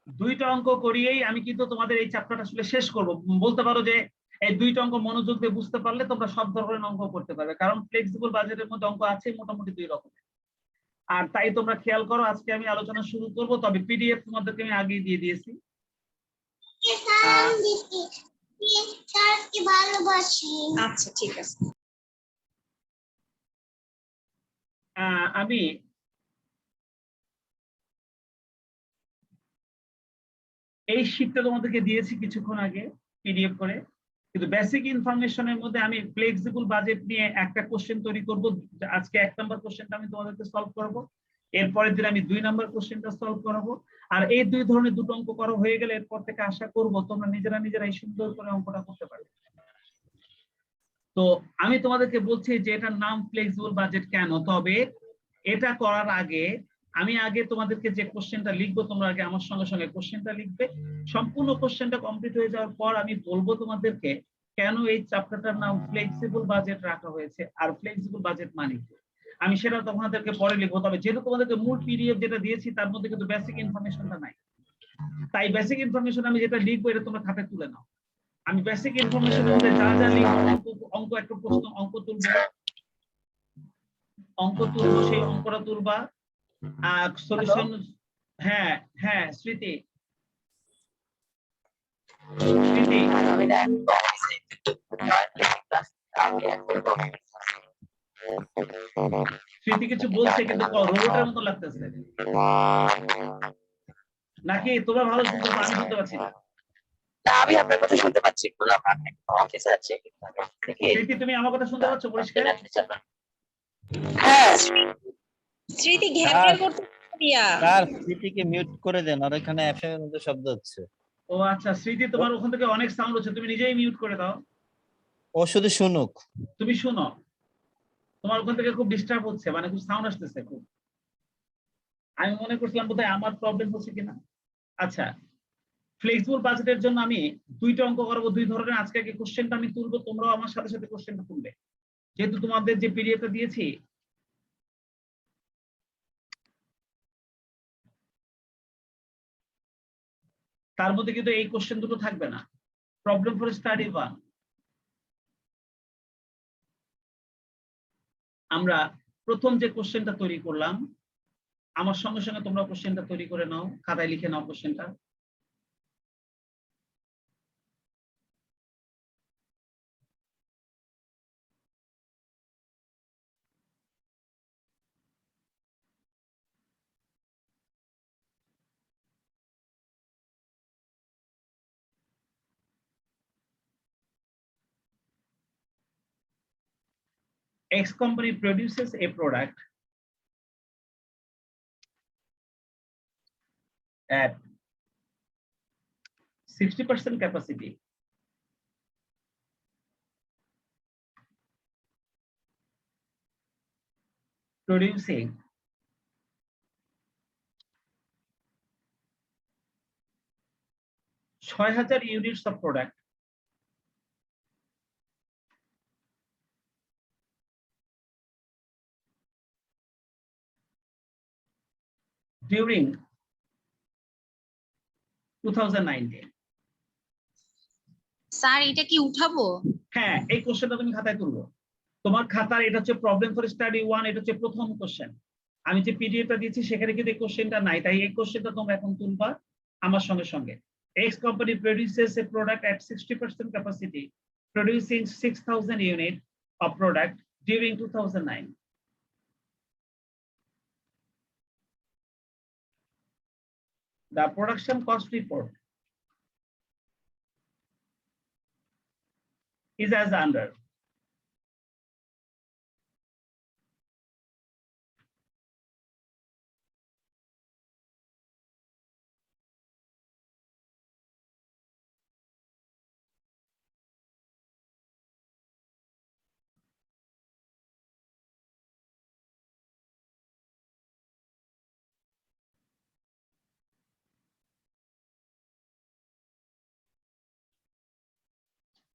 দুইটা অঙ্ক করিয়েই আমি কিন্তু তোমাদের এই চ্যাপ্টারটা আসলে শেষ করব। বলতে পারো যে এই দুইটা অঙ্ক মনোযোগ দিয়ে বুঝতে পারলে তোমরা সব ধরনের অঙ্ক করতে পারবে, কারণ ফ্লেক্সিবল বাজেটের মধ্যে অঙ্ক আছে মোটামুটি দুই রকমের। আর তাই তোমরা খেয়াল করো, আজকে আমি আলোচনা শুরু করব, তবে পিডিএফ তোমাদেরকে আমি আগেই দিয়ে দিয়েছি। আচ্ছা ঠিক আছে। আমি এই শীটটা তোমাদেরকে দিয়েছি কিছুক্ষণ আগে পিডিএফ করে, কিন্তু বেসিক ইনফরমেশনের মধ্যে আমি ফ্লেক্সিবল বাজেট নিয়ে একটা কোশ্চেন তৈরি করব। আজকে 1 নম্বর কোশ্চেনটা আমি তোমাদেরকে সলভ করব, এরপরের দিন আমি 2 নম্বর কোশ্চেনটা সলভ করাবো। আর এই দুই ধরনের দুটো অঙ্ক করা হয়ে গেলে এরপর থেকে আশা করব তোমরা নিজেরাই সুন্দর করে অঙ্কটা করতে পারবে। তো আমি তোমাদেরকে বলছি যে এটার নাম ফ্লেক্সিবল বাজেট কেন, তবে এটা করার আগে আমি তোমাদেরকে যে কোশ্চেনটা লিখবো, তোমরা আগে আমার সঙ্গে সঙ্গে কোশ্চেনটা লিখবে। সম্পূর্ণ কোশ্চেনটা কমপ্লিট হয়ে যাওয়ার পর আমি বলবো তোমাদেরকে কেন এই চ্যাপ্টারটার নাম ফ্লেক্সিবল বাজেট রাখা হয়েছে আর ফ্লেক্সিবল বাজেট মানে কি। আমি সেটা তোমাদেরকে পরে লিখবো, তবে যেহেতু তোমাদেরকে মূল পিডিএফ যেটা দিয়েছি তার মধ্যে কিন্তু বেসিক ইনফরমেশনটা নাই, তাই বেসিক ইনফরমেশন আমি যেটা লিখবো এটা তোমরা খাতায় তুলে নাও। আমি বেসিক ইনফরমেশনের মধ্যে যা যা লিখবো, অঙ্ক একটা প্রশ্ন অঙ্ক তুলবো সেই অঙ্কটা তুলবা, সলিউশন। হ্যাঁ হ্যাঁ স্মৃতি, স্মৃতি কিছু বলছে কিন্তু রোবটের মতো লাগতেছে নাকি? তোমরা ভালো শুনতে পাচ্ছ, আমি শুনতে পাচ্ছি না। আমি আপনার কথা শুনতে পাচ্ছি, অফিসে আছি। স্মৃতি তুমি আমার কথা শুনতে পাচ্ছ পরিষ্কার? হ্যাঁ স্মৃতি ঘ্যাঁপড়ে করতে দিয়া স্যার স্মৃতিকে মিউট করে দেন, আর এখানে এফএম এর মধ্যে শব্দ হচ্ছে। ও আচ্ছা স্মৃতি, তোমার ওখান থেকে অনেক সাউন্ড হচ্ছে, তুমি নিজেই মিউট করে দাও। ও শুধু শুনুক। তুমি শুনো, তোমার ওখান থেকে খুব ডিস্টার্ব হচ্ছে, মানে খুব সাউন্ড আসতেছে খুব। আমি মনে করছিলাম বোধহয় আমার প্রবলেম হচ্ছে কিনা। আচ্ছা, ফ্লেক্সিবল বাজেটের জন্য আমি দুইটা অঙ্ক করাবো, দুই ধরনের। আজকে আগে কোশ্চেনটা আমি তুলবো, তোমরাও আমার সাথে সাথে কোশ্চেনটা তুলবে, যেহেতু তোমাদের যে পিডিএফটা দিয়েছি তার মধ্যে কিন্তু এই কোশ্চেন দুটো থাকবে না। প্রবলেম ফর স্টাডি 1, আমরা প্রথম যে কোশ্চেনটা তৈরি করলাম, আমার সঙ্গে সঙ্গে তোমরা কোশ্চেনটা তৈরি করে নাও, খাতায় লিখে নাও কোশ্চেনটা। X company produces a product at 60% capacity, producing 6000 units of product during 2019. Sir এটা কি উঠাবো? হ্যাঁ, এই কোশ্চেনটা তুমি খাতায় তুলবো। তোমার খাতার এটা হচ্ছে প্রবলেম ফর স্টাডি 1, এটা হচ্ছে প্রথম কোশ্চেন। আমি যে পিডিএফটা দিয়েছি সেখানে কিন্তু এই কোশ্চেনটা নাই, তাই এই কোশ্চেনটা তোমরা এখন তুলবা আমার সঙ্গে সঙ্গে। X company produces a product at 60% capacity, producing 6000 units of product during 2009. The production cost report is as under.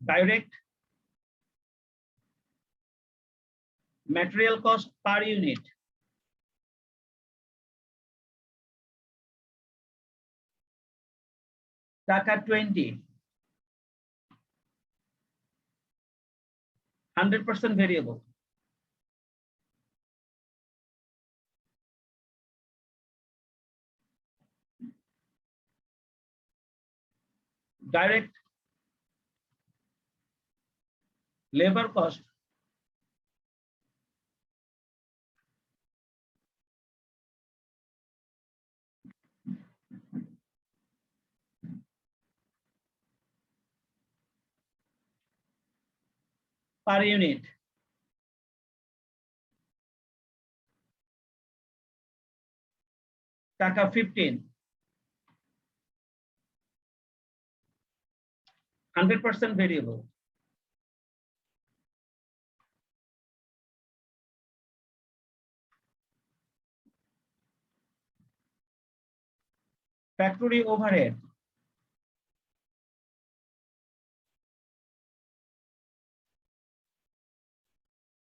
Direct material cost per unit, টাকা 20, 100% variable. Direct labour cost per unit, টাকা 15, 100% ভেরিয়েবল। ফ্যাক্টরি ওভারহেড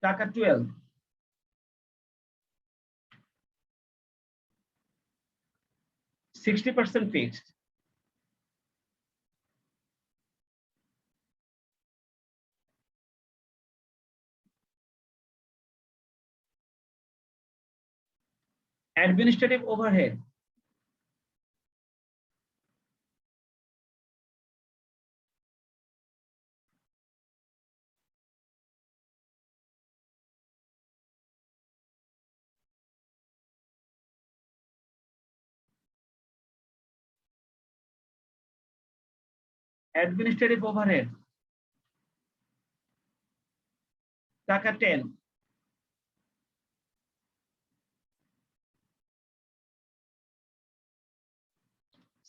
টাকা 12, 60% fixed. Administrative overhead administrative overhead টাকা 10,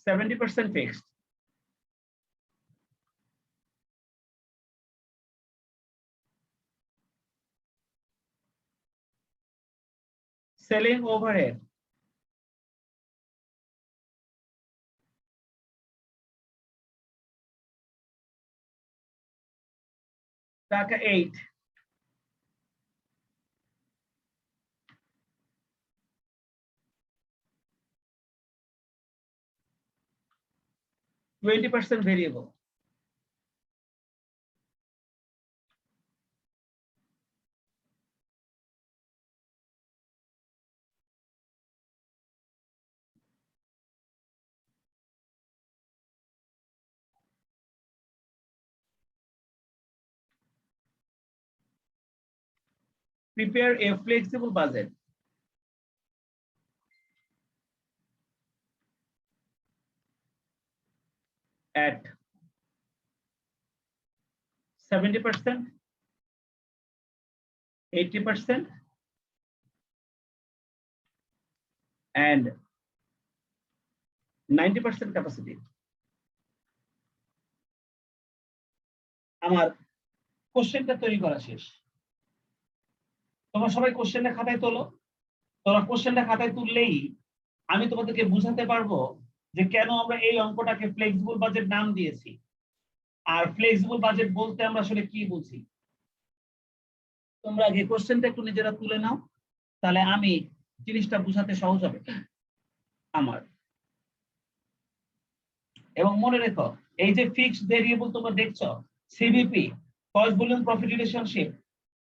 70% fixed. Selling overhead টাকা 8, 20% variable. Prepare a flexible budget at 70%, 80%, and 90% capacity. আমার কোশ্চেনটা তৈরি করা শেষ। তোমরা সবাই কোশ্চেনটা খাতায় তোলো। তোমরা কোশ্চেনটা খাতায় তুললেই আমি তোমাদেরকে বুঝাতে পারবো যে কেন আমরা এই অঙ্কটাকে ফ্লেক্সিবল বাজেট নাম দিয়েছি, আর ফ্লেক্সিবল বাজেট বলতে আমরা আসলে কি বুঝি। তোমরা আগে কোশ্চেনটা একটু নিজেরা তুলে নাও, তাহলে আমি জিনিসটা বুঝাতে সহজ হবে আমার। এবং মনে রেখো, এই যে ফিক্সড ভেরিয়েবল তোমরা দেখছো, CBP cost volume profit relationship,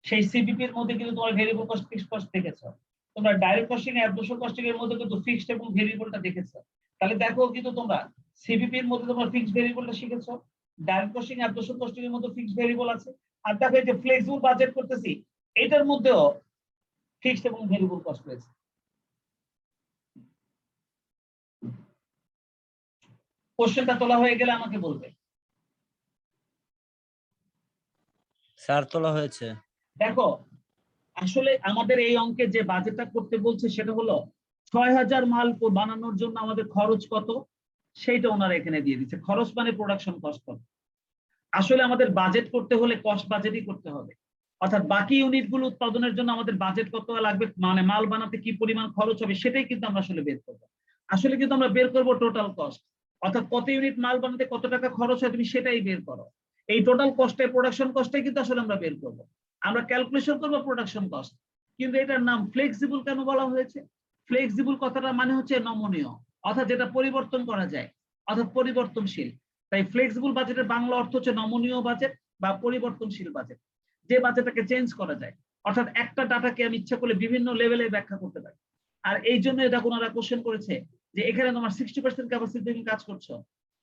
সেই সিবিপি এর মধ্যে কিন্তু তোমার ভেরিয়েবল কস্ট ফিক্সড কস্ট দেখেছো। তোমরা ডাইরেক্ট কস্টিং এর অ্যাবসর্পশন কস্টিং এর মধ্যে কিন্তু ফিক্সড এবং ভেরিয়েবলটা দেখেছো। তাহলে দেখো কিন্তু তোমরা সিবিপি এর মধ্যে তোমরা ফিক্সড ভেরিয়েবলটা শিখেছো, ডাইরেক্ট কস্টিং অ্যাবসর্পশন কস্টিং এর মধ্যে ফিক্সড ভেরিয়েবল আছে। আর দেখো এই যে ফ্লেক্সিবল বাজেট করতেছি, এটার মধ্যেও ফিক্সড এবং ভেরিয়েবল কস্ট রয়েছে। কোশ্চেনটা তোলা হয়ে গেলে আমাকে বলবে। স্যার তোলা হয়েছে। দেখো আসলে আমাদের এই অঙ্কে যে বাজেটটা করতে বলছে সেটা হলো 6000 মাল বানানোর জন্য আমাদের খরচ কত, সেইটা ওনারা এখানে দিয়ে দিচ্ছে। খরচ মানে প্রোডাকশন কস্ট কত। আসলে আমাদের বাজেট করতে হলে কস্ট বাজেটই করতে হবে, অর্থাৎ বাকি ইউনিটগুলো উৎপাদনের জন্য আমাদের বাজেট কত লাগবে, মানে মাল বানাতে কি পরিমাণ খরচ হবে সেটাই কিন্তু আমরা আসলে বের করবো। আসলে কিন্তু আমরা বের করবো টোটাল কস্ট, অর্থাৎ কত ইউনিট মাল বানাতে কত টাকা খরচ হয় তুমি সেটাই বের করো। এই টোটাল কস্টে প্রোডাকশন কস্টটাই কিন্তু আসলে আমরা বের করবো। আমরা ক্যালকুলেশন করবো প্রোডাকশন কস্ট, কিন্তু এটার নাম ফ্লেক্সিবল কেন বলা হয়েছে? ফ্লেক্সিবল কথাটা মানে হচ্ছে নমনীয়, অর্থাৎ যেটা পরিবর্তন করা যায়। অর্থাৎ পরিবর্তনশীল। তাই ফ্লেক্সিবল বাজেটের বাংলা অর্থ হচ্ছে নমনীয় বাজেট বা পরিবর্তনশীল বাজেট, যে বাজেটটাকে চেঞ্জ করা যায়। অর্থাৎ একটা ডাটাকে আমি ইচ্ছা করলে বিভিন্ন লেভেলে ব্যাখ্যা করতে পারি। আর এই জন্য এটা ওনারা কোশ্চেন করেছে যে এখানে তোমার 60% ক্যাপাসিটি তুমি কাজ করছো,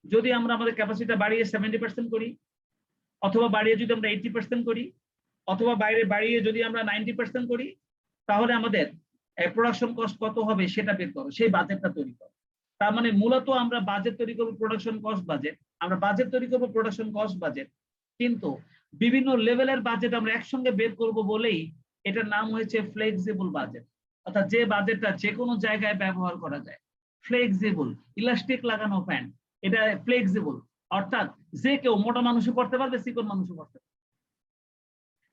যদি আমরা আমাদের ক্যাপাসিটিটা বাড়িয়ে 70% করি, অথবা বাড়িয়ে যদি আমরা 80% করি, অথবা বাইরে বাড়িয়ে যদি আমরা 90% করি, তাহলে আমাদের প্রোডাকশন কস্ট কত হবে সেটা বের করো, সেই বাজেটটা তৈরি করো। তার মানে মূলত আমরা বাজেট তৈরি করবো প্রোডাকশন কস্ট বাজেট, আমরা বাজেট তৈরি করবো প্রোডাকশন কস্ট বাজেট, কিন্তু বিভিন্ন লেভেলের বাজেট আমরা একসঙ্গে বের করব বলেই এটার নাম হয়েছে ফ্লেক্সিবল বাজেট। অর্থাৎ যে বাজেটটা যে কোনো জায়গায় ব্যবহার করা যায়। ফ্লেক্সিবল, ইলাস্টিক লাগানো ফ্যান, এটা ফ্লেক্সিবল। অর্থাৎ যে কেউ মোটা মানুষও করতে পারবে, চিকন মানুষও করতে পারবে।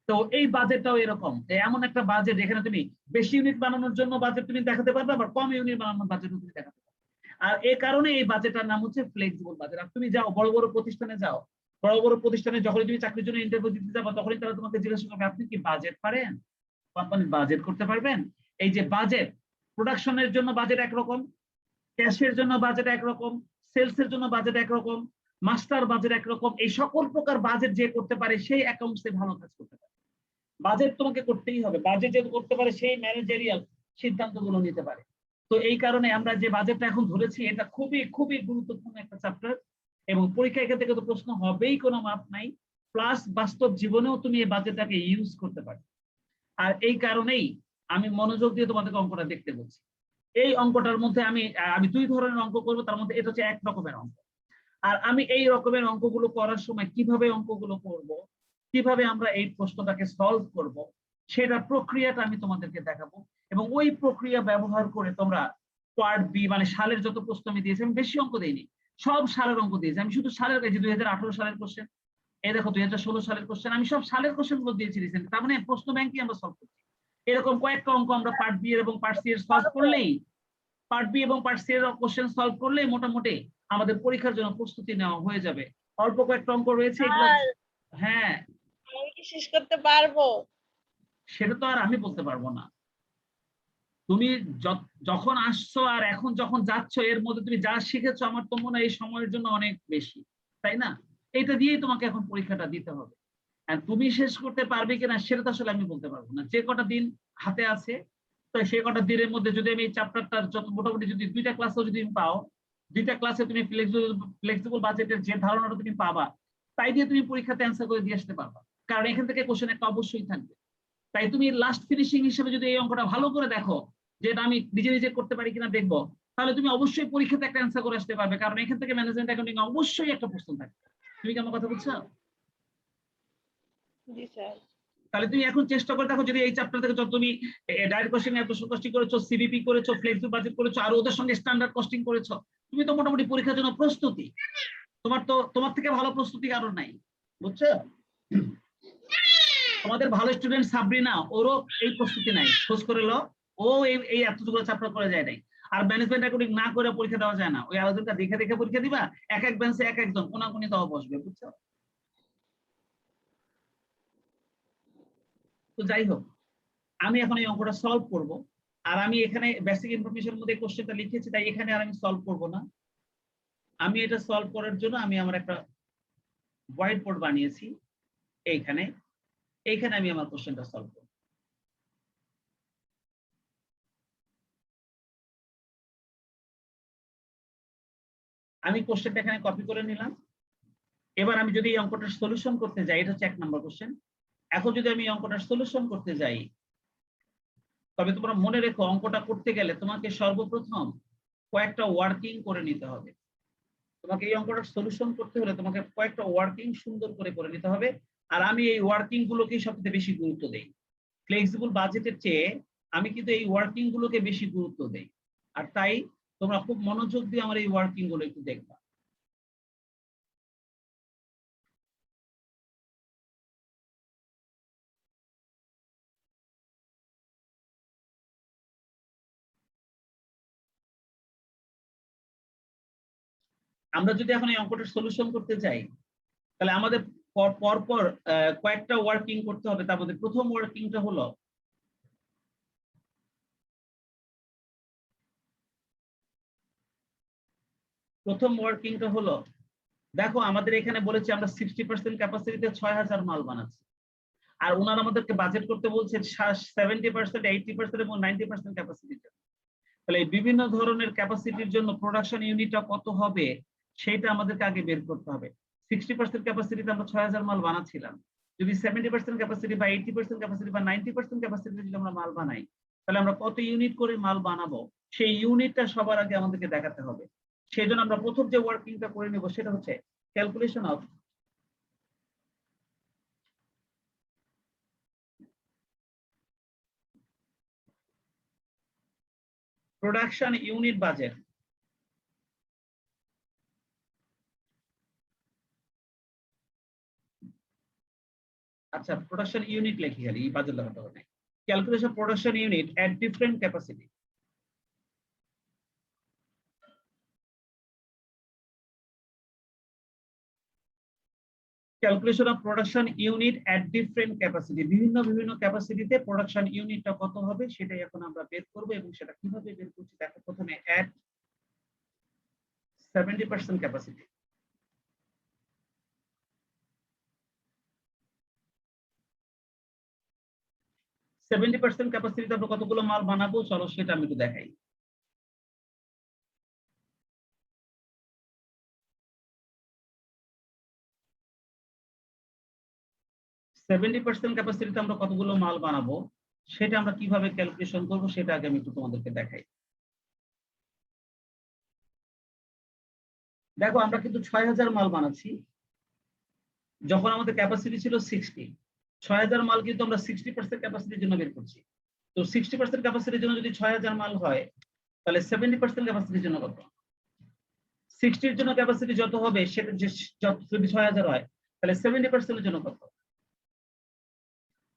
তো এই বাজেটটাও এরকম, এমন একটা বাজেট যেখানে তুমি বেশি ইউনিট বানানোর জন্য বাজেট তুমি দেখাতে পারবে, আবার কম ইউনিট বানানোর বাজেটও তুমি দেখাতে পারবে। আর এই কারণে এই বাজেটটার নাম হচ্ছে ফ্লেক্সিবল বাজেট। আর তুমি যাও বড় বড় প্রতিষ্ঠানে যাও, বড় বড় প্রতিষ্ঠানে যখন তুমি চাকরির জন্য ইন্টারভিউ দিতে যাবো, তখনই তারা তোমাকে জিজ্ঞাসা করবে আপনি কি বাজেট পারেন, কোম্পানির বাজেট করতে পারবেন। এই যে বাজেট, প্রোডাকশনের জন্য বাজেট একরকম, ক্যাশের জন্য বাজেট একরকম, সেলস এর জন্য বাজেট একরকম, মাস্টার বাজেট একরকম। এই সকল প্রকার বাজেট যে করতে পারে সেই অ্যাকাউন্টসে ভালো কাজ করতে পারে। বাজেট তোমাকে করতেই হবে, বাজেট যে করতে পারে সেই ম্যানেজারিয়াল সিদ্ধান্তগুলো নিতে পারে। তো এই কারণে আমরা যে বাজেটটা এখন ধরেছি এটা খুবই খুবই গুরুত্বপূর্ণ একটা চ্যাপ্টার, এবং পরীক্ষা এখান থেকে তো প্রশ্ন হবেই, কোনো মাপ নাই। প্লাস বাস্তব জীবনেও তুমি এই বাজেটটাকে ইউজ করতে পারো। আর এই কারণেই আমি মনোযোগ দিয়ে তোমাদেরকে অঙ্কটা দেখতে বলছি। এই অঙ্কটার মধ্যে আমি দুই ধরনের অঙ্ক করবো, তার মধ্যে এটা হচ্ছে এক রকমের অঙ্ক। আর আমি এই রকমের অঙ্কগুলো করার সময় কিভাবে অঙ্কগুলো করব, কিভাবে আমরা এই প্রশ্নটাকে সলভ করব, সেটা প্রক্রিয়াটা আমি তোমাদেরকে দেখাবো। এবং ওই প্রক্রিয়া ব্যবহার করে তোমরা পার্ট বি মানে সালের যত প্রশ্ন আমি দিয়েছি, আমি বেশি অঙ্ক দিইনি, সব সালের অঙ্ক দিয়েছি। আমি শুধু সালের কাছে 2018 সালের কোশ্চেন, এই দেখো 2016 সালের কোশ্চেন, আমি সব সালের কোশ্চেন গুলো দিয়েছি রিসেন্ট। তার মানে প্রশ্ন ব্যাংকই আমরা সলভ করছি। এরকম কয়েকটা অঙ্ক আমরা পার্ট বি এবং পার্ট সি এর সলভ করলেই, পার্ট বি এবং পার্ট সি এর কোশ্চেন সলভ করলেই মোটামুটি আমাদের পরীক্ষার জন্য প্রস্তুতি নেওয়া হয়ে যাবে। অল্প কয়েকটা অঙ্ক রয়েছে এগুলো। হ্যাঁ, আমি কি শেষ করতে পারবো? সেটা তো আর আমি বলতে পারবো না। তুমি যখন আসছো আর এখন যখন যাচ্ছ, এর মধ্যে তুমি যা শিখেছো আমার তো মনে হয় এই সময়ের জন্য অনেক বেশি, তাই না? এটা দিয়েই তোমাকে এখন পরীক্ষাটা দিতে হবে। আর তুমি শেষ করতে পারবে কিনা সেটা তো আসলে আমি বলতে পারবো না। যে কটা দিন হাতে আছে, তো সেই কটা দিনের মধ্যে যদি আমি এই চ্যাপ্টারটার যত মোটামুটি যদি দুইটা ক্লাসও যদি পাও, দুইটা ক্লাসে তুমি ফ্লেক্সিবল বাজেটের যে ধারণাটা তুমি পাবা, তাই দিয়ে তুমি পরীক্ষাতে অ্যান্সার করে দিয়ে আসতে পারবা। কারণ এখান থেকে কোশ্চেন একটা অবশ্যই থাকবে। তাই তুমি লাস্ট ফিনিশিং হিসেবে যদি এই অঙ্কটা ভালো করে দেখো, যেটা আমি নিজে নিজে করতে পারি কিনা দেখবো, তাহলে তুমি অবশ্যই পরীক্ষাতে একটা অ্যান্সার করে আসতে পারবে। কারণ এখান থেকে ম্যানেজমেন্ট অ্যাকাউন্টিং অবশ্যই একটা প্রশ্ন থাকবে। তুমি কি আমার কথা বুঝছো? জি স্যার। তাহলে তুমি এখন চেষ্টা করে দেখো, যদি এই চ্যাপ্টার থেকে যত তুমি ডাইরেক্ট কস্টিং, অ্যাপ্লিকেশন কস্টিং করেছো, সিবিপি করেছো, ফ্লেক্সিবল বাজেট করেছো, আর ওদের সঙ্গে স্ট্যান্ডার্ড কস্টিং করেছো, তুমি তো মোটামুটি পরীক্ষার জন্য প্রস্তুতি। তোমার থেকে ভালো প্রস্তুতি কারণ নাই, বুঝছো? তোমাদের ভালো স্টুডেন্ট সাবরিনা, ওরও এই প্রস্তুতি নাই, খোঁজ করে লো। ও এই এতটুকু চ্যাপ্টার করে যায় নাই। আর ম্যানেজমেন্ট অ্যাকাউন্টিং না করে পরীক্ষা দেওয়া যায় না। ওই আলোচনাটা দেখে দেখে পরীক্ষা দিবা, এক এক বেঞ্চে এক একজন কোনাকুনি তাও বসবে, বুঝছো? তো যাই হোক, আমি এখন এই অঙ্কটা সলভ করব। আর আমি এখানে বেসিক ইনফরমেশনের মধ্যে কোশ্চেনটা লিখেছি, তাই এখানে আর আমি সলভ করব না। আমি এটা সলভ করার জন্য আমি আমার একটা হোয়াইট বোর্ড বানিয়েছি এইখানে। এইখানে আমি আমার কোশ্চেনটা সলভ করব। আমি কোশ্চেনটা এখানে কপি করে নিলাম। এবার আমি যদি এই অঙ্কটার সলিউশন করতে যাই, এটা হচ্ছে 1 নম্বর কোশ্চেন। এখন যদি আমি অঙ্কটার সলিউশন করতে যাই, তবে তোমরা মনে রেখো অঙ্কটা করতে গেলে তোমাকে সর্বপ্রথম কয়েকটা ওয়ার্কিং করে নিতে হবে। তোমাকে এই অঙ্কটার সলিউশন করতে হলে তোমাকে কয়েকটা ওয়ার্কিং সুন্দর করে নিতে হবে। আর আমি এই ওয়ার্কিং গুলোকেই সবচেয়ে বেশি গুরুত্ব দেই। ফ্লেক্সিবল বাজেটের চেয়ে আমি কিন্তু এই ওয়ার্কিং গুলোকে বেশি গুরুত্ব দেই। আর তাই তোমরা খুব মনোযোগ দিয়ে আমার এই ওয়ার্কিং গুলো একটু দেখবা। আমরা যদি এখন এই অঙ্কটার সলিউশন করতে যাই, তাহলে আমাদের পর কয়েকটা ওয়ার্কিং করতে হবে। তার মধ্যে প্রথম ওয়ার্কিংটা হলো প্রথম ওয়ার্কিংটা হলো, দেখো আমাদের এখানে বলেছে আমরা 60% ক্যাপাসিটিতে 6000 মাল বানাচ্ছি, আর ওনারা আমাদেরকে বাজেট করতে বলছেন 70%, 80% এবং 90% ক্যাপাসিটিতে। তাহলে এই বিভিন্ন ধরনের ক্যাপাসিটির জন্য প্রোডাকশন ইউনিটটা কত হবে সেটা আমাদেরকে আগে বের করতে হবে। 60% ক্যাপাসিটিতে আমরা 6000 মাল বানাচ্ছিলাম, যদি 70% ক্যাপাসিটি বা 80% ক্যাপাসিটি বা 90% ক্যাপাসিটিতে যদি আমরা মাল বানাই, তাহলে আমরা কত ইউনিট করে মাল বানাবো সেই ইউনিটটা সবার আগে আমাদেরকে দেখাতে হবে। সেই জন্য আমরা প্রথম যে ওয়ার্কিংটা করে নেব সেটা হচ্ছে calculation of production unit budget. আচ্ছা, প্রোডাকশন ইউনিট লিখি, খালি এই বাজেট লেখাতে হবে। Calculation production unit at different capacity. Calculation of production unit at different capacity, বিভিন্ন ক্যাপাসিটিতে প্রোডাকশন ইউনিটটা কত হবে সেটাই এখন আমরা বের করব। এবং সেটা কিভাবে বের করছি দেখো, প্রথমে এট 70% ক্যাপাসিটি। ক্যাপাসিটিতে আমরা কতগুলো মাল বানাবো চলো সেটা আমি একটু দেখাই। ক্যাপাসিটিতে আমরা কতগুলো মাল বানাবো সেটা আমরা কিভাবে ক্যালকুলেশন করবো সেটা আগে আমি একটু তোমাদেরকে দেখাই। দেখো আমরা কিন্তু 6000 মাল বানাচ্ছি, যখন আমাদের ক্যাপাসিটি ছিল 60। 6000 মাল কিন্তু আমরা 60% ক্যাপাসিটির জন্য বের করছি। তো 60% ক্যাপাসিটির জন্য যদি 6000 মাল হয়, তাহলে 70% ক্যাপাসিটির জন্য কত? 60 এর জন্য ক্যাপাসিটি যত হবে সেটা যদি 6000 হয়, তাহলে 70% এর জন্য কত?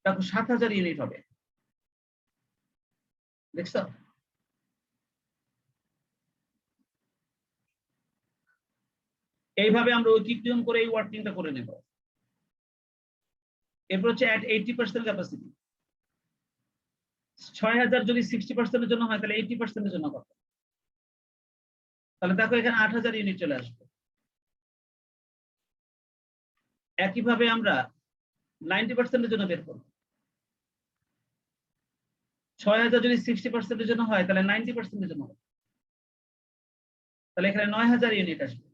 দেখো 7000 ইউনিট হবে। দেখছো? এইভাবে আমরা ঐকিকীয়ন করে এই ওয়ার্কিংটা করে নেব। এরপর হচ্ছে এট 80% ক্যাপাসিটি। 6000 যদি 60% এর জন্য হয় তাহলে 80% এর জন্য কত? তাহলে দেখো এখানে 8000 ইউনিট চলে আসবে। একইভাবে আমরা 90% এর জন্য বের করব। 6000 যদি 60% এর জন্য হয় তাহলে 90% এর জন্য হবে। তাহলে এখানে 9000 ইউনিট আসবে।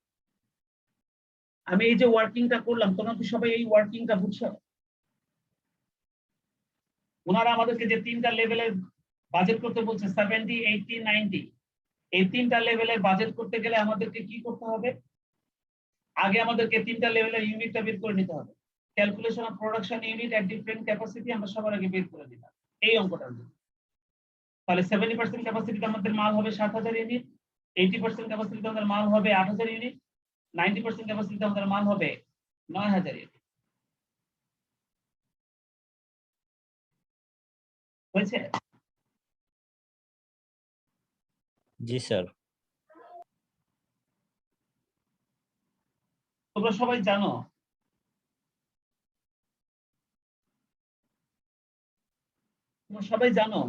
আমি এই যে ওয়ার্কিংটা করলাম, তোমরা কি সবাই এই ওয়ার্কিংটা বুঝছো? ওনারা আমাদেরকে যে তিনটা লেভেলের বাজেট করতে বলছে 70, 80, 90, এই তিনটা লেভেলের বাজেট করতে গেলে আমাদেরকে কি করতে হবে? আগে আমাদেরকে তিনটা লেভেলের ইউনিটটা বের করে নিতে হবে। Calculation of production unit at different capacity আমরা সবার আগে বের করে দিলাম এই অঙ্কটার জন্য। তাহলে 70% ক্যাপাসিটিতে আমাদের মাল হবে 7000 ইউনিট, 80% ক্যাপাসিটিতে আমাদের মাল হবে 8000 ইউনিট, 90% ক্যাপাসিটিতে আমাদের মাল হবে 9000 ইউনিট। হয়েছে? জি স্যার। তোমরা সবাই জানো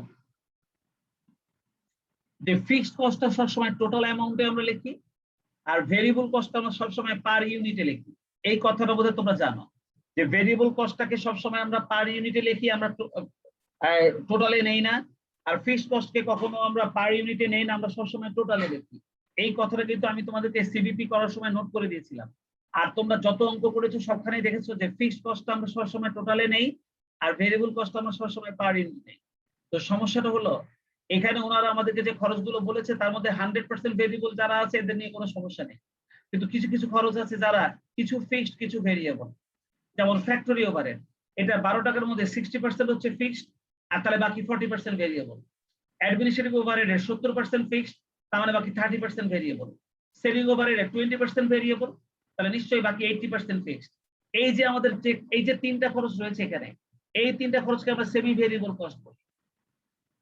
যে ফিক্সড কস্টটা সবসময় টোটাল অ্যামাউন্টে আমরা লিখি, আর ভেরিয়েবল কস্টটা আমরা সবসময় পার ইউনিটে লিখি। এই কথাটা বোধহয় তোমরা জানো যে ভেরিয়েবল কস্টটাকে সবসময় আমরা পার ইউনিটে লিখি, আমরা টোটালে নেই না। আর ফিক্সড কস্টকে কখনো আমরা পার ইউনিটে নেই না, আমরা সবসময় টোটালে লিখি। এই কথাটা কিন্তু আমি তোমাদেরকে সিবিপি করার সময় নোট করে দিয়েছিলাম। আর তোমরা যত অঙ্ক করেছো সবখানেই দেখেছো যে ফিক্সড কস্টটা আমরা সবসময় টোটালে নেই, আর ভেরিয়েবল কস্ট আমরা সবসময় পার ইউনিট নেই। তো সমস্যাটা হলো এখানে ওনারা আমাদেরকে যে খরচগুলো বলেছে তার মধ্যে 100% ভেরিয়েবল যারা আছে এদের নিয়ে কোনো সমস্যা নেই, কিন্তু কিছু কিছু খরচ আছে যারা কিছু ফিক্সড কিছু ভেরিয়েবল। যেমন ফ্যাক্টরি ওভারহেড, এটা 12 টাকার মধ্যে 60% হচ্ছে ফিক্সড, আর তাহলে বাকি 40% ভেরিয়েবল। অ্যাডমিনিস্ট্রেটিভ ওভারহেডের 70% ফিক্সড, তার মানে বাকি 30% ভেরিয়েবল। সেলিং ওভারহেডের 20% ভেরিয়েবল, তাহলে নিশ্চয়ই বাকি 80% ফিক্সড। এই যে আমাদের এই যে তিনটা খরচ রয়েছে এখানে, এই তিনটা খরচকে আমরা সেমি ভেরিয়েবল কস্ট বলি।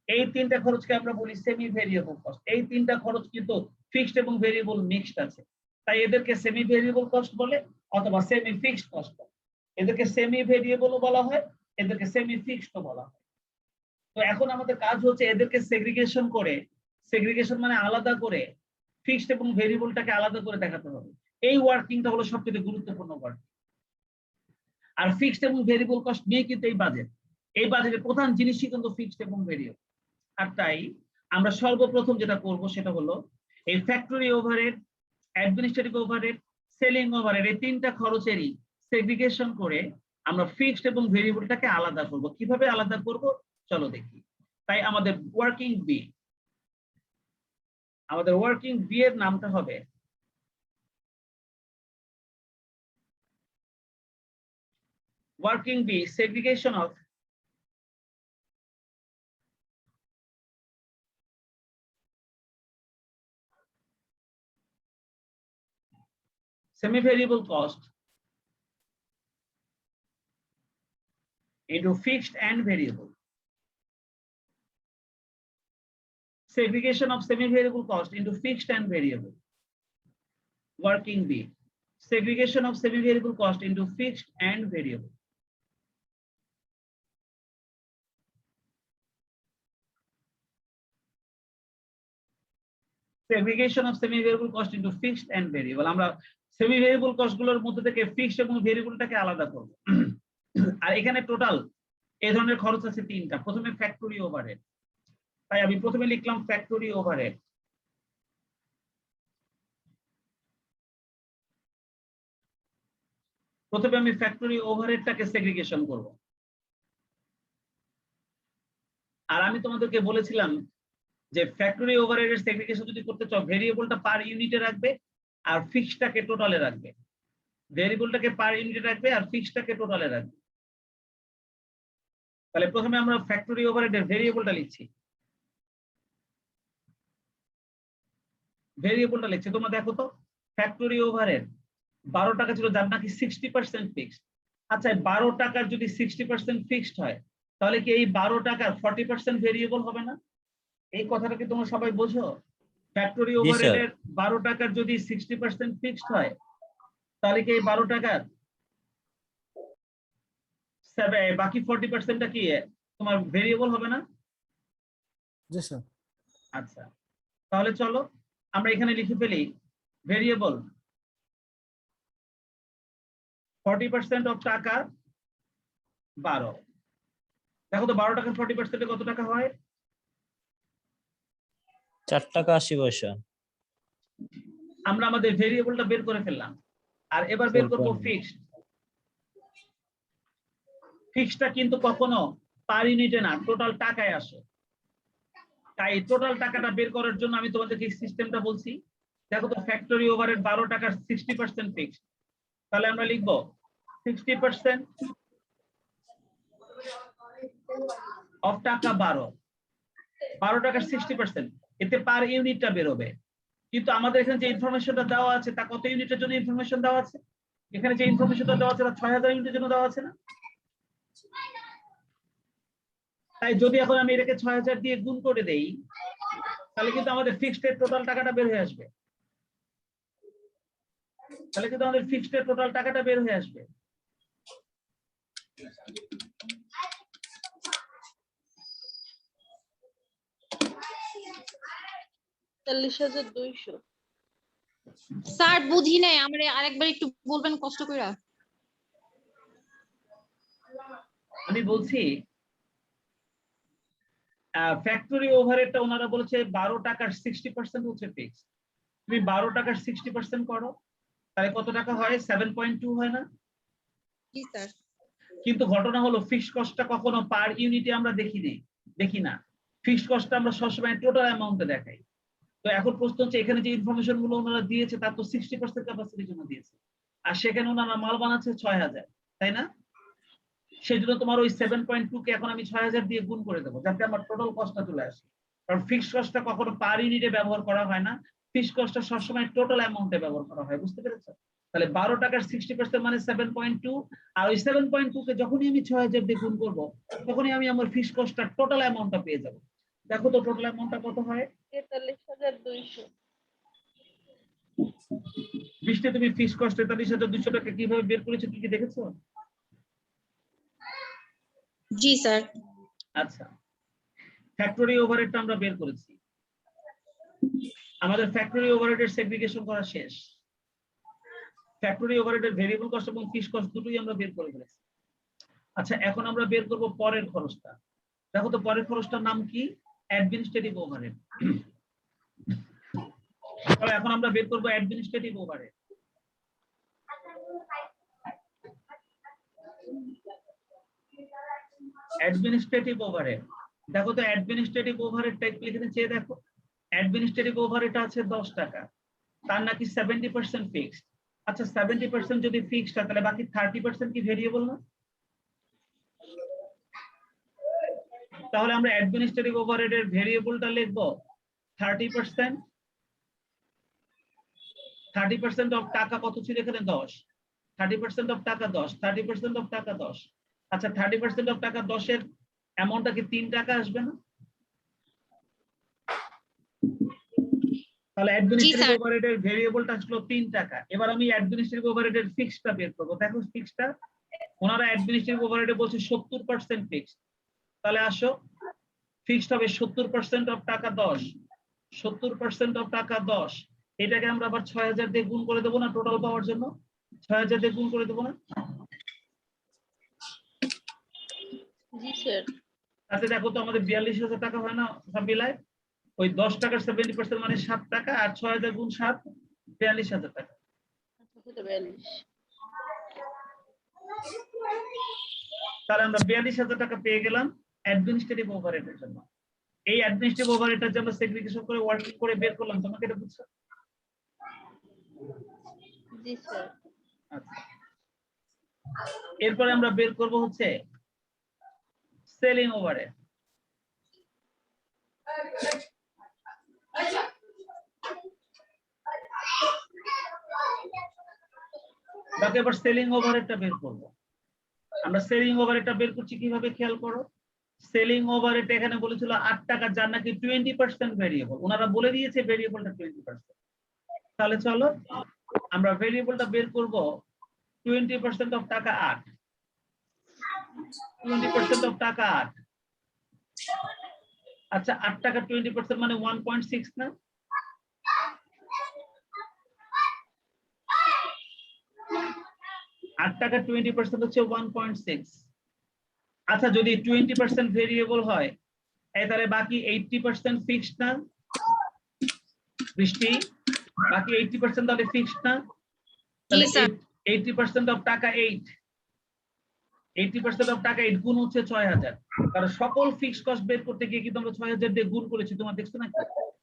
এই তিনটা খরচকে আমরা বলি সেমি ভেরিয়েবল কস্ট। এই তিনটা খরচ কিন্তু ফিক্সড এবং ভেরিয়েবল মিক্সড আছে, তাই এদেরকে সেমি ভেরিয়েবল কস্ট বলে অথবা সেমি ফিক্সড কস্ট বলে। এদেরকে সেমি ভেরিয়েবলও বলা হয়, এদেরকে সেমি ফিক্সডও বলা হয়। তো এখন আমাদের কাজ হচ্ছে এদেরকে সেগ্রিগেশন করে, সেগ্রিগেশন মানে আলাদা করে ফিক্সড এবং ভেরিয়েবলটাকে আলাদা করে দেখাতে হবে। এই ওয়ার্কিংটা হলো সবচেয়ে গুরুত্বপূর্ণ ওয়ার্কিং। আর ফিক্সড এবং ভেরিয়েবল কস্ট নিয়ে কিন্তু এই বাজেটের প্রধান জিনিসই কিন্তু ফিক্সড এবং ভেরিয়েবল। আর তাই আমরা সর্বপ্রথম যেটা করব সেটা হলো এই factory overhead, administrative overhead, selling overhead, এই তিনটা খরচেরই সেগ্রিগেশন করে আমরা ফিক্সড এবং ভেরিয়েবলটাকে আলাদা করব। কিভাবে আলাদা করব চলো দেখি। তাই আমাদের ওয়ার্কিং বি এর নামটা হবে working B, segregation of semi-variable cost into fixed and variable. Segregation of semi-variable cost into fixed and variable. Working B. Segregation of semi-variable cost into fixed and variable. Segregation of semi-variable cost into fixed and variable. আমরা semi-variable cost গুলোর মধ্যে থেকে fixed এবং ভেরিয়েবলটাকে আলাদা করব। আর এখানে total এই ধরনের খরচ আছে তিনটা। প্রথমে ফ্যাক্টরি ওভারহেড, তাই আমি প্রথমে লিখলাম ফ্যাক্টরি ওভারহেড। প্রথমে আমি ফ্যাক্টরি ওভারহেডটাকে সেগ্রিগেশন করব। আর আমি তোমাদেরকে বলেছিলাম যে ফ্যাক্টরি ওভারহেডের সেগ্রিগেশন যদি করতে চাও ভেরিয়েবলটা পার ইউনিটে রাখবে আর ফিক্সডটাকে টোটালে রাখবে। ভেরিয়েবলটাকে পার ইউনিটে রাখবে আর ফিক্সডটাকে টোটালে রাখবে। তাহলে প্রথমে আমরা ফ্যাক্টরি ওভারহেডের ভেরিয়েবলটা লিখছি। তোমরা দেখো তো ফ্যাক্টরি ওভারহেড 12 টাকা ছিল, যার নাকি 60% ফিক্সড। আচ্ছা 12 টাকার যদি 60% ফিক্সড হয় তাহলে কি এই 12 টাকার 40% ভেরিয়েবল হবে না? এই কথাটা কি তোমরা সবাই বোঝো? ফ্যাক্টরি ওভারহেডের 12 টাকার যদি 60% ফিক্সড হয় তাহলে কি এই 12 টাকার বাকি 40%টা কি তোমার ভেরিয়েবল হবে না? জি স্যার। আচ্ছা তাহলে চলো আমরা এখানে লিখে ফেলি ভেরিয়েবল 40% অফ টাকা 12। দেখো তো 12 টাকার 40% কত টাকা হয়? 4 টাকা 80 পয়সা। আমরা আমাদের ভেরিয়েবলটা বের করে ফেললাম। আর এবার বের করব ফিক্সড। ফিক্সডটা কিন্তু কখনো পার ইউনিটে না, টোটাল টাকায় আসে। তাই টোটাল টাকাটা বের করার জন্য আমি তোমাদেরকে এই সিস্টেমটা বলছি। দেখো তো ফ্যাক্টরি ওভারহেড 12 টাকার 60% ফিক্সড, তাহলে আমরা লিখব 60% অফ টাকা 12 টাকার 60%, এতে পার ইউনিটটা বেরোবে। কিন্তু আমাদের এখানে যে ইনফরমেশনটা দেওয়া আছে তা কত ইউনিটের জন্য ইনফরমেশন দেওয়া আছে? এখানে যে ইনফরমেশনটা দেওয়া আছে তা 6000 ইউনিটের জন্য দেওয়া আছে না? তাই যদি এখন আমি এটাকে 6000 দিয়ে গুণ করে দেই তাহলে কিন্তু আমাদের ফিক্সড এর টোটাল টাকাটা বের হয়ে আসবে। স্যার বুঝি নাই, আমরা আরেকবার একটু বলবেন কষ্ট করে। আমি বলছি ফ্যাক্টরি ওভারহেডটা ওনারা বলেছে 12 টাকার 60% হচ্ছে ফিক্সড। তুমি 12 টাকার 60% করো তাহলে কত টাকা হয়? 7.2 হয় না? জি স্যার। কিন্তু ঘটনা হলো ফিক্সড কস্টটা কখনো পার ইউনিটে আমরা দেখি না। ফিক্সড কস্টটা আমরা সবসময় টোটাল অ্যামাউন্টে দেখাই। তো এখন প্রশ্ন হচ্ছে এখানে যে ইনফরমেশন গুলো ওনারা দিয়েছে তার তো 60% ক্যাপাসিটির জন্য দিয়েছে, আর সেখানে ওনারা মাল বানাচ্ছে 6000, তাই না? সেই জন্য তোমার ওই 7.2 কে এখন আমি 6000 দিয়ে গুণ করে দেবো যাতে আমার টোটাল কস্টটা চলে আসে। কারণ ফিক্সড কস্টটা কখনো পার ইউনিটে ব্যবহার করা হয় না, ফিক্সড কস্টটা সবসময় টোটাল অ্যামাউন্টে ব্যবহার করা হয়। বুঝতে পেরেছো? তাহলে 12 টাকার 60% মানে 7.2, আর ওই 7.2 কে যখনই আমি 6000 দিয়ে গুণ করবো তখনই আমি আমার ফিক্সড কস্টটা টোটাল অ্যামাউন্টটা পেয়ে যাবো। দেখো তো টোটাল অ্যামাউন্টটা কত হয়? 43200। বৃষ্টি তুমি ফিক্সড কস্ট 43200 টাকা কিভাবে বের করেছো কি দেখেছো? জি স্যার। আচ্ছা ফ্যাক্টরি ওভারহেডটা আমরা বের করেছি। আমাদের ফ্যাক্টরি ওভারহেডের সেগ্রিগেশন করা শেষ। ফ্যাক্টরি ওভারহেডের ভেরিয়েবল কস্ট এবং ফিক্সড কস্ট দুটোই আমরা বের করে ফেলেছি। আচ্ছা, এখন আমরা বের করব পরের খরচটা। দেখো তো পরের খরচটার নাম কি? Administrative overhead. তাহলে এখন আমরা বের করব অ্যাডমিনিস্ট্রেটিভ ওভারহেড। অ্যাডমিনিস্ট্রেটিভ ওভারহেড, দেখো তো অ্যাডমিনিস্ট্রেটিভ ওভারহেডটা একটু এখানে চেয়ে দেখো। অ্যাডমিনিস্ট্রেটিভ ওভারহেড আছে 10 টাকা, তার নাকি 70% ফিক্সড। আচ্ছা 70% যদি ফিক্সড হয় তাহলে বাকি 30% কি ভেরিয়েবল না? তাহলে আমরা অ্যাডমিনিস্ট্রেটিভ ওভারহেডের ভেরিয়েবলটা লিখবো 30%। 30% অফ টাকা কত ছিল এখানে? 10। 30% অফ টাকা 10, 30% অফ টাকা 10। আচ্ছা 30% অফ টাকা 10 এর অ্যামাউন্টটা কি 3 টাকা আসবে না? তাহলে অ্যাডমিনিস্ট্রেটিভ স্যার। ওভারহেডের ভেরিয়েবলটা আসলো 3 টাকা। এবার আমি অ্যাডমিনিস্ট্রেটিভ ওভারহেডের ফিক্সডটা বের করব। দেখো ফিক্সডটা, ওনারা অ্যাডমিনিস্ট্রেটিভ ওভারহেডে বলছে 70% ফিক্সড। তাহলে আসো, ফিক্সড হবে 70% অফ টাকা 10, 70% অফ টাকা 10। এটাকে আমরা আবার 6000 দিয়ে গুণ করে দেবো না টোটাল পাওয়ার জন্য? 6000 দিয়ে গুণ করে দেবো না? জি স্যার। তাতে দেখো তো আমাদের 42,000 টাকা হয় না সব মিলায়? ওই 10 টাকার 70% মানে 7 টাকা, আর 6000 গুণ 7 42,000 টাকা। সেটা 42। তাহলে আমরা 42,000 টাকা পেয়ে গেলাম অ্যাডমিনিস্ট্রেটিভ ওভারহেডের জন্য। এই অ্যাডমিনিস্ট্রেটিভ ওভারহেডটা যে আমরা সেগ্রিগেশন করে ওয়ার্কিং করে বের করলাম, তোমাকে এটা বুঝছো? জি স্যার। আচ্ছা, এরপরে আমরা বের করব হচ্ছে সেলিং ওভারহেড। বাকি এবার সেলিং ওভারহেডটা বের করব। আমরা সেলিং ওভারহেডটা বের করছি কিভাবে খেয়াল করো। সেলিং ওভারহেড এখানে বলেছিল 8 টাকা, যার নাকি 20% ভেরিয়েবল। ওনারা বলে দিয়েছে ভেরিয়েবলটা 20%। তাহলে চলো আমরা ভেরিয়েবলটা বের করব। 20% অফ টাকা 8, 20% অফ টাকা 8। আচ্ছা 8 টাকা 20% মানে 1.6 না? আট টাকা 20% হচ্ছে 1.6। আচ্ছা যদি 20% ভেরিয়েবল হয় তাহলে বাকি 80% ফিক্সড না বৃষ্টি? বাকি 80% তাহলে ফিক্সড না? তাহলে 80% অফ টাকা 8, 80% অফ টাকা 8 গুণ হচ্ছে 6000। কারণ সকল ফিক্সড কস্ট বের করতে গিয়ে কিন্তু আমরা 6000 দিয়ে গুণ করেছি, তোমরা দেখছো নাকি?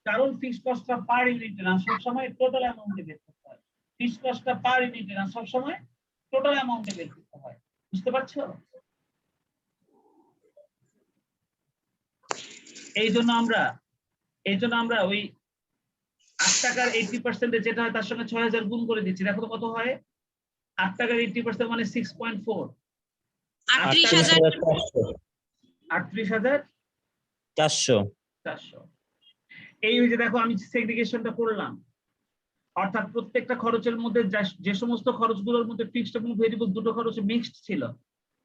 কারণ ফিক্সড কস্টটা পার ইউনিটে না, সবসময় টোটাল অ্যামাউন্টে বের করতে হয়। ফিক্সড কস্টটা পার ইউনিটে না, সবসময় টোটাল অ্যামাউন্টে বের করতে হয়। বুঝতে পারছো? এই জন্য আমরা ওই 8 টাকার 80% যেটা হয় তার সঙ্গে 6000 গুণ করে দিচ্ছি। দেখো তো কত হয়? 8 টাকার 80% মানে 6.4, 38,400। এই যে দেখো আমি সেগ্রিগেশনটা করলাম, অর্থাৎ প্রত্যেকটা খরচের মধ্যে যে সমস্ত খরচগুলোর মধ্যে ফিক্সড এবং ভেরিয়েবল দুটো খরচ মিক্সড ছিল,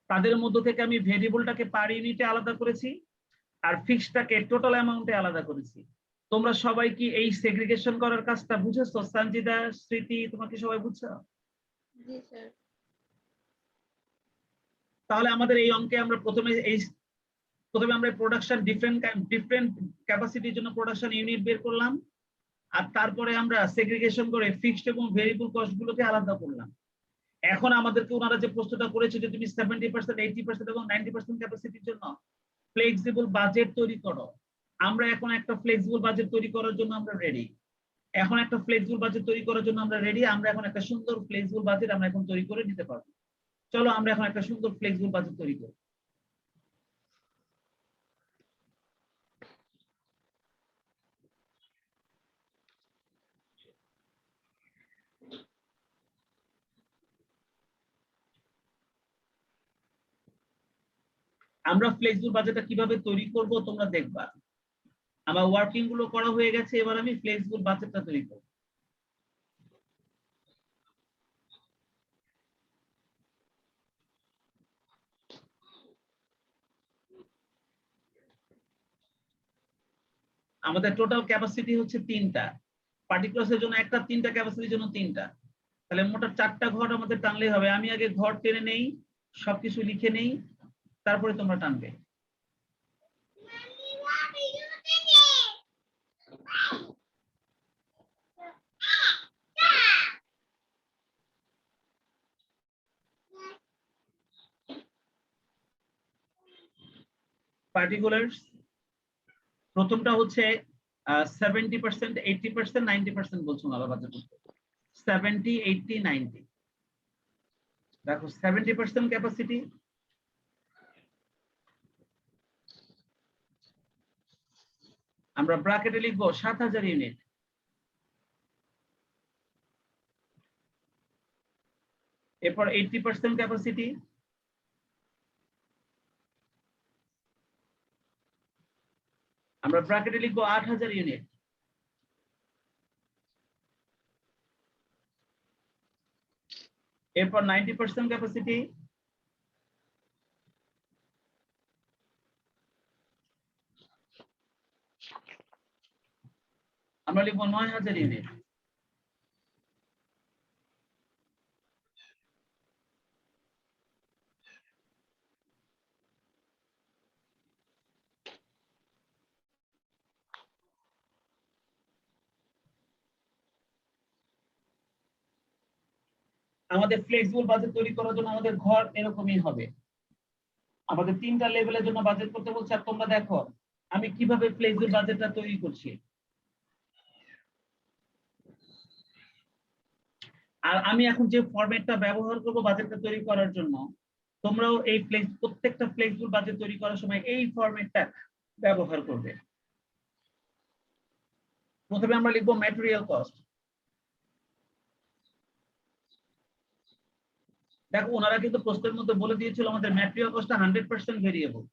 তাদের মধ্য থেকে আমি ভেরিয়েবলটাকে পার ইউনিটে আলাদা করেছি আর ফিক্সডটাকে টোটাল অ্যামাউন্টে আলাদা করেছি। তোমরা সবাই কি এই সেগ্রিগেশন করার কাজটা বুঝেছো? সঞ্জিদা, স্মৃতি, তোমাকে সবাই বুঝছো? জি স্যার। তাহলে আমাদের এই অঙ্কে আমরা প্রথমে আমরা প্রোডাকশন ডিফারেন্ট ক্যাপাসিটির জন্য প্রোডাকশন ইউনিট বের করলাম, আর তারপরে আমরা সেগ্রিগেশন করে ফিক্সড এবং ভেরিয়েবল কস্ট গুলোকে আলাদা করলাম। এখন আমাদেরকে ওনারা যে প্রশ্নটা করেছে যে তুমি 70%, 80% এবং 90% ক্যাপাসিটির জন্য ফ্লেক্সিবল বাজেট তৈরি করো। আমরা এখন একটা ফ্লেক্সিবল বাজেট তৈরি করার জন্য আমরা রেডি। আমরা এখন একটা সুন্দর ফ্লেক্সিবল বাজেট আমরা এখন তৈরি করে নিতে পারবো। চলো আমরা এখন একটা সুন্দর ফ্লেক্সিবল বাজেট তৈরি করি। আমরা ফ্লেক্সিবল বাজেটটা কিভাবে তৈরি করব তোমরা দেখবা। আমার ওয়ার্কিং গুলো করা হয়ে গেছে, এবার আমি ফ্লেক্সিবল বাজেটটা তৈরি করব। আমাদের টোটাল ক্যাপাসিটি হচ্ছে 3টা। পার্টিকুলার্সের জন্য একটা, 3টা ক্যাপাসিটির জন্য 3টা, তাহলে মোট 4টা ঘর আমাদের টানলেই হবে। আমি আগে ঘর টেনে নেই, সবকিছু লিখে নেই, তারপরে তোমরা টানবে। পার্টিকুলার্স প্রথমটা হচ্ছে 70%, 80%, 90% বলছো না বাবা, 70, 80, 90। দেখো 70% ক্যাপাসিটি, আমরা ব্র্যাকেটে লিখবো 7000 ইউনিট। এরপর 80% ক্যাপাসিটি, আমরা ব্র্যাকেটে লিখবো 8000 ইউনিট। এরপর 90% ক্যাপাসিটি, আমরা লিখবো 9000 ইউনিট। আমাদের ফ্লেক্সিবল বাজেট তৈরি করার জন্য আমাদের ঘর এরকমই হবে। আমাদের 3টা লেভেলের জন্য বাজেট করতে বলছে, আর তোমরা দেখো আমি কিভাবে ফ্লেক্সিবল বাজেটটা তৈরি করছি। আর আমি এখন যে ফরম্যাটটা ব্যবহার করব বাজেটটা তৈরি করার জন্য, তোমরাও এই প্রত্যেকটা ফ্লেক্সিবল বাজেট তৈরি করার সময় এই ফরম্যাটটা ব্যবহার করবে। প্রথমে আমরা লিখবো ম্যাটেরিয়াল কস্ট। দেখো ওনারা কিন্তু প্রশ্নের মধ্যে বলে দিয়েছিল আমাদের ম্যাটেরিয়াল কস্টটা 100% ভেরিয়েবল,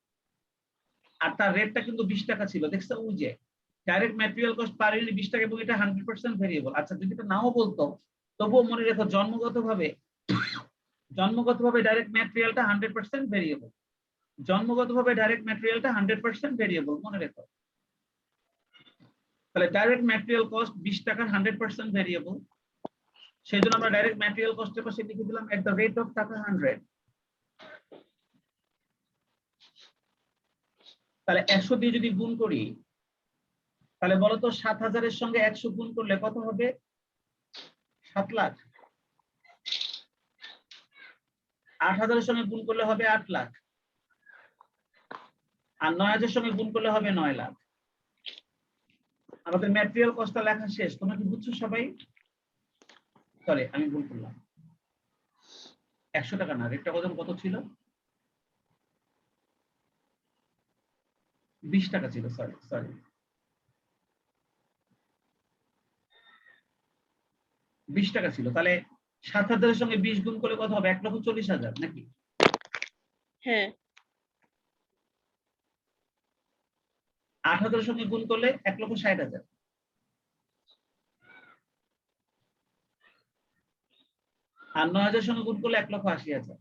আর তার রেটটা কিন্তু 20 টাকা ছিল। দেখছো ওই যে direct material cost per unit 20 টাকা এবং এটা 100% ভেরিয়েবল। আচ্ছা যদি এটা নাও বলতো তবুও মনে রেখো জন্মগতভাবে ডাইরেক্ট ম্যাটেরিয়ালটা 100% ভেরিয়েবল। জন্মগতভাবে ডাইরেক্ট ম্যাটেরিয়ালটা 100% ভেরিয়েবল, মনে রেখো। তাহলে ডাইরেক্ট ম্যাটেরিয়াল কস্ট 20 টাকার 100% ভেরিয়েবল, সেই জন্য আমরা ডাইরেক্ট ম্যাটেরিয়াল কস্টের পাশে লিখে দিলাম এট দ্য রেট অফ টাকা 100। তাহলে 100 দিয়ে যদি গুণ করি, তাহলে বলতো 7000 এর সঙ্গে 100 গুণ করলে কত হবে? 7 লাখ। 8000 এর সঙ্গে গুণ করলে হবে 8 লাখ, আর 9000 এর সঙ্গে গুণ করলে হবে 9 লাখ। আমাদের ম্যাটেরিয়াল কস্টটা লেখা শেষ। তোমরা কি বুঝছো সবাই? সরি আমি ভুল করলাম, 100 টাকা না, রেটটা কত ছিল? 20 টাকা ছিল। সরি 20 টাকা ছিল। তাহলে 7000 এর সঙ্গে 20 গুণ করলে কত হবে? 1,40,000 নাকি? হ্যাঁ 8000 এর সঙ্গে গুণ করলে 1,60,000, আর 9000 এর সঙ্গে গুণ করলে 1,80,000।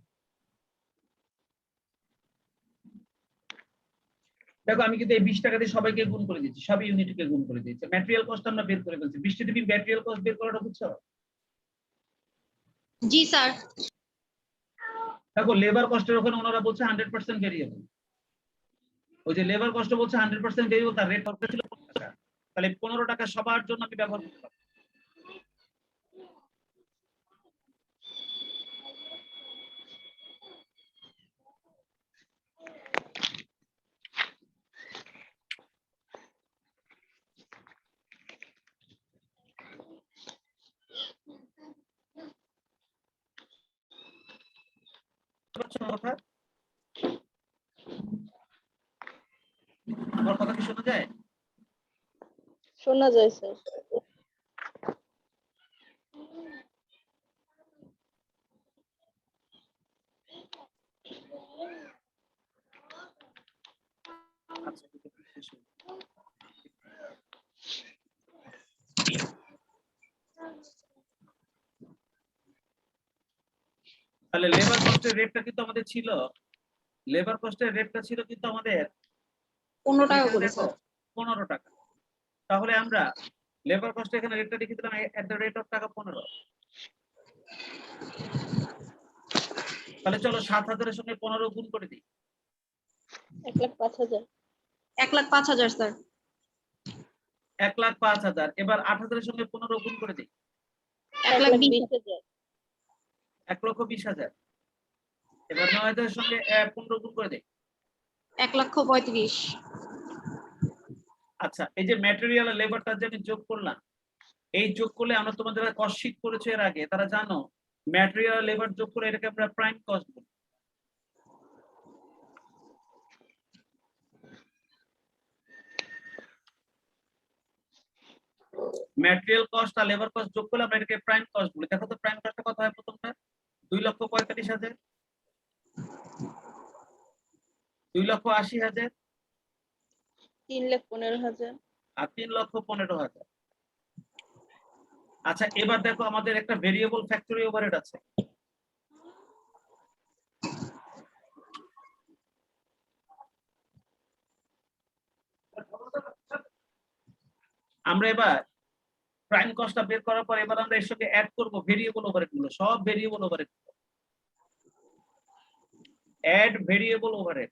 দেখো আমি কিন্তু এই 20 টাকা দিয়ে সবাইকে গুণ করে দিচ্ছি, সব ইউনিটকে গুণ করে দিচ্ছি। ম্যাটেরিয়াল কস্ট আমরা বের করে ফেলছি। 20 তুমি ম্যাটেরিয়াল কস্ট বের করাটা বুঝছো? জি স্যার। দেখো লেবার কস্টের ওখানে ওনারা বলছে 100% ভেরিয়েবল। ওই যে লেবার কস্ট বলছে 100% ভেরিয়েবল, তার রেট ছিল 15 টাকা। তাহলে 15 টাকা সবার জন্য আমি ব্যবহার করতে পারবো। আমার কথা কি শোনা যায়? শোনা যায় স্যার। আচ্ছা, তাহলে লেবার কস্টের রেটটা কিন্তু আমাদের ছিল, লেবার কস্টের রেটটা ছিল কিন্তু আমাদের 15 টাকা করে স্যার। 15 টাকা। তাহলে আমরা লেবার কস্ট এখানে রেটটা লিখে দিলাম এট দ্য রেট অফ টাকা 15। তাহলে চলো 7,000 এর সঙ্গে 15 গুণ করে দিই। 1,05,000। 1,05,000 স্যার। 1,05,000। এবার 8,000 এর সঙ্গে 15 গুণ করে দিই। 1,20,000। 1,20,000। এবার 9,000 এর সঙ্গে 15 গুণ করে দিই। 1,35,000। আচ্ছা, এই যে ম্যাটেরিয়াল আর লেবারটা যে আমি যোগ করলাম, এই যোগ করলে আমরা তোমাদের কস্ট শীট করেছে এর আগে, তারা জানো ম্যাটেরিয়াল আর লেবার যোগ করে এটাকে আমরা প্রাইম কস্ট বলি। ম্যাটেরিয়াল কস্ট আর লেবার কস্ট যোগ করলে আমরা এটাকে প্রাইম কস্ট বলি। দেখো তো প্রাইম কস্টটা কত হয় প্রথমটা? 2,45,000, 2,80,000 3,15,000। আর 3,15,000। আচ্ছা, এবার দেখো আমাদের একটা ভেরিয়েবল ফ্যাক্টরি ওভারহেড আছে। আমরা এবার প্রাইম কস্টটা বের করার পর এবার আমরা এর সঙ্গে অ্যাড করব ভেরিয়েবল ওভারহেড গুলো, সব variable overhead. Add variable overhead.